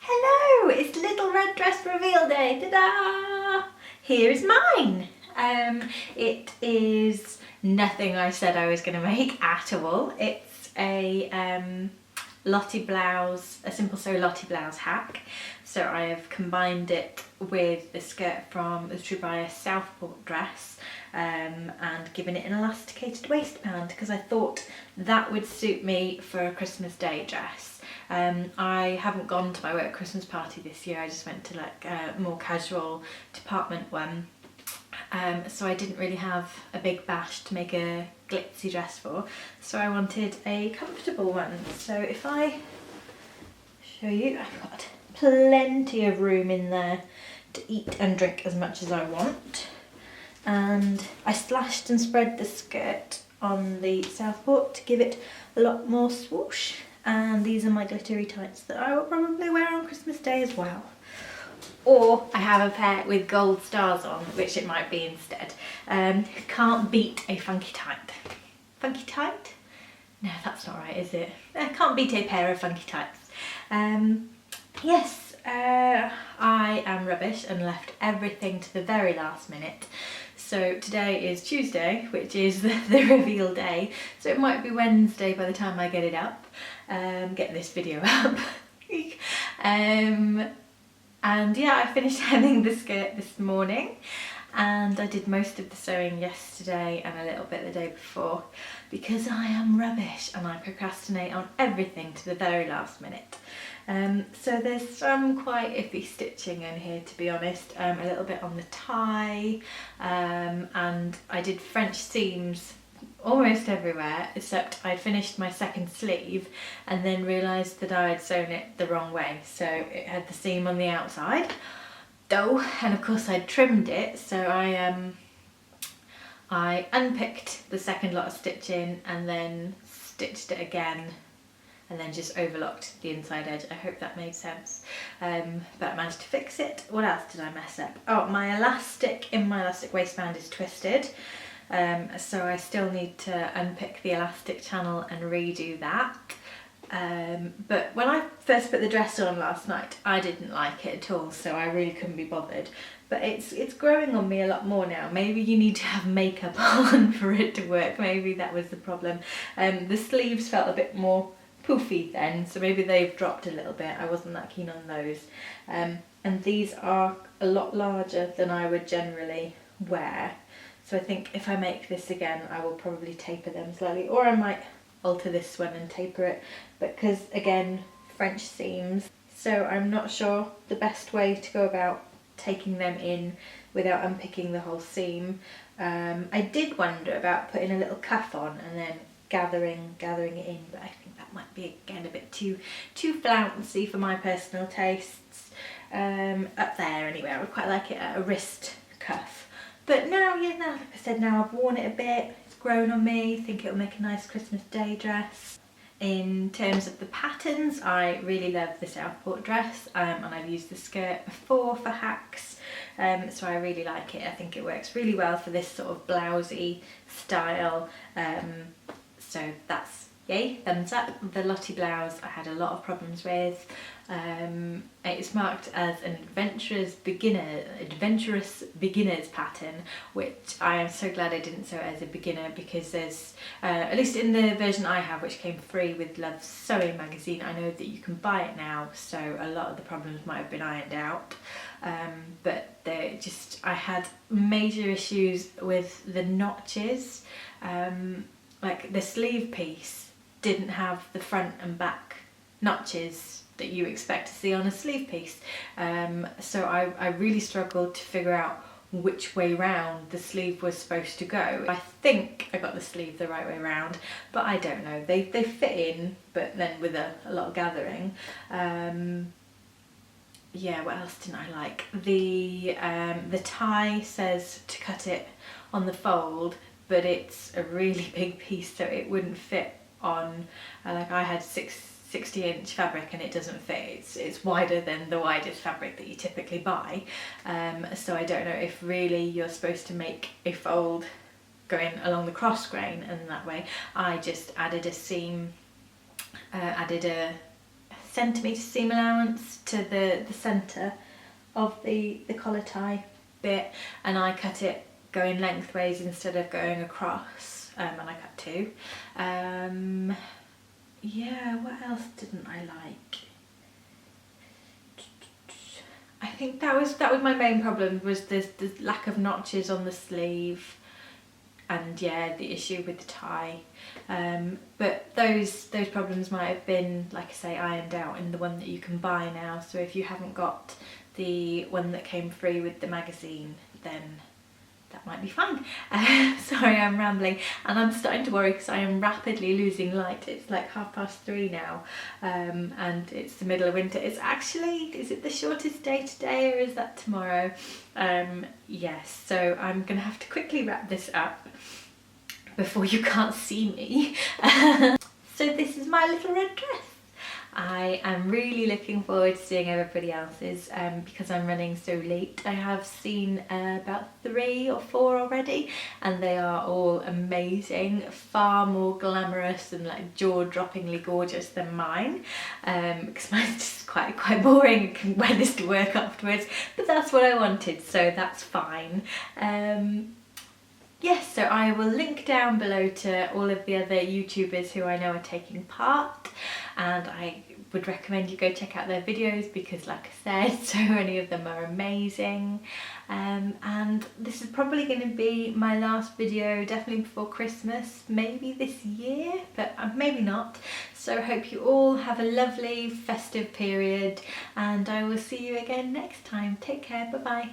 Hello, it's Little Red Dress Reveal Day. Ta-da! Here is mine. It is nothing I said I was going to make at all. It's a Lottie blouse, a simple sew Lottie blouse hack. So I have combined it with the skirt from the Tobias Southport dress and given it an elasticated waistband because I thought that would suit me for a Christmas Day dress. I haven't gone to my work Christmas party this year. I just went to like a more casual department one. So I didn't really have a big bash to make a glitzy dress for, so I wanted a comfortable one. So if I show you, I've got plenty of room in there to eat and drink as much as I want. And I slashed and spread the skirt on the Southport to give it a lot more swoosh. And these are my glittery tights that I will probably wear on Christmas Day as well. Or I have a pair with gold stars on, which it might be instead. Can't beat a funky tight. Funky tight? No, that's not right, is it? Can't beat a pair of funky tights. Yes, I am rubbish and left everything to the very last minute. So today is Tuesday, which is the reveal day. So it might be Wednesday by the time I get it up, get this video up. And yeah, I finished hemming the skirt this morning and I did most of the sewing yesterday and a little bit the day before because I am rubbish and I procrastinate on everything to the very last minute. So there's some quite iffy stitching in here, to be honest, a little bit on the tie, and I did French seams almost everywhere except I'd finished my second sleeve and then realised that I had sewn it the wrong way, so it had the seam on the outside though, and of course I'd trimmed it, so I unpicked the second lot of stitching and then stitched it again and then just overlocked the inside edge. I hope that made sense, but I managed to fix it. What else did I mess up? Oh, my elastic in my elastic waistband is twisted. So I still need to unpick the elastic channel and redo that. But when I first put the dress on last night, I didn't like it at all, so I really couldn't be bothered. But it's growing on me a lot more now. Maybe you need to have makeup on for it to work. Maybe that was the problem. The sleeves felt a bit more poofy then, so maybe they've dropped a little bit. I wasn't that keen on those. And these are a lot larger than I would generally wear. So I think if I make this again, I will probably taper them slightly, or I might alter this one and taper it, because again, French seams. So I'm not sure the best way to go about taking them in without unpicking the whole seam. I did wonder about putting a little cuff on and then gathering it in, but I think that might be again a bit too flouncy for my personal tastes. Up there anyway, I would quite like it at a wrist cuff. But now, yeah, now, like I said, now I've worn it a bit, it's grown on me, I think it'll make a nice Christmas Day dress. In terms of the patterns, I really love the Southport dress, and I've used the skirt before for hacks, so I really like it. I think it works really well for this sort of blousey style, so that's yay, thumbs up. The Lottie blouse I had a lot of problems with. It's marked as an adventurous beginner's pattern, which I am so glad I didn't sew it as a beginner, because there's, at least in the version I have, which came free with Love's Sewing magazine, I know that you can buy it now, so a lot of the problems might have been ironed out. But I had major issues with the notches. Like the sleeve piece didn't have the front and back notches that you expect to see on a sleeve piece, so I really struggled to figure out which way round the sleeve was supposed to go. I think I got the sleeve the right way round, but I don't know. They fit in, but then with a lot of gathering. Yeah, what else didn't I like? The tie says to cut it on the fold, but it's a really big piece, so it wouldn't fit on, like I had 60-inch fabric and it doesn't fit. It's wider than the widest fabric that you typically buy, so I don't know if really you're supposed to make a fold going along the cross grain, and that way I just added a seam, added a centimetre seam allowance to the centre of the collar tie bit, and I cut it going lengthways instead of going across, and I cut 2. Yeah, what else didn't I like? I think that was my main problem, was the lack of notches on the sleeve, and yeah, the issue with the tie. But those problems might have been, like I say, ironed out in the one that you can buy now. So if you haven't got the one that came free with the magazine, then that might be fine. Sorry, I'm rambling, and I'm starting to worry because I am rapidly losing light. It's like 3:30 now, and it's the middle of winter. It's actually, is it the shortest day today, or is that tomorrow? Yes, so I'm gonna have to quickly wrap this up before you can't see me. So this is my little red dress. I am really looking forward to seeing everybody else's, because I'm running so late. I have seen about 3 or 4 already, and they are all amazing, far more glamorous and like jaw-droppingly gorgeous than mine, because mine's just quite boring. I can wear this to work afterwards, but that's what I wanted, so that's fine. Yes, so I will link down below to all of the other YouTubers who I know are taking part, and I would recommend you go check out their videos because, like I said, so many of them are amazing. And this is probably going to be my last video, definitely before Christmas, maybe this year, but maybe not. So I hope you all have a lovely festive period, and I will see you again next time. Take care, bye bye.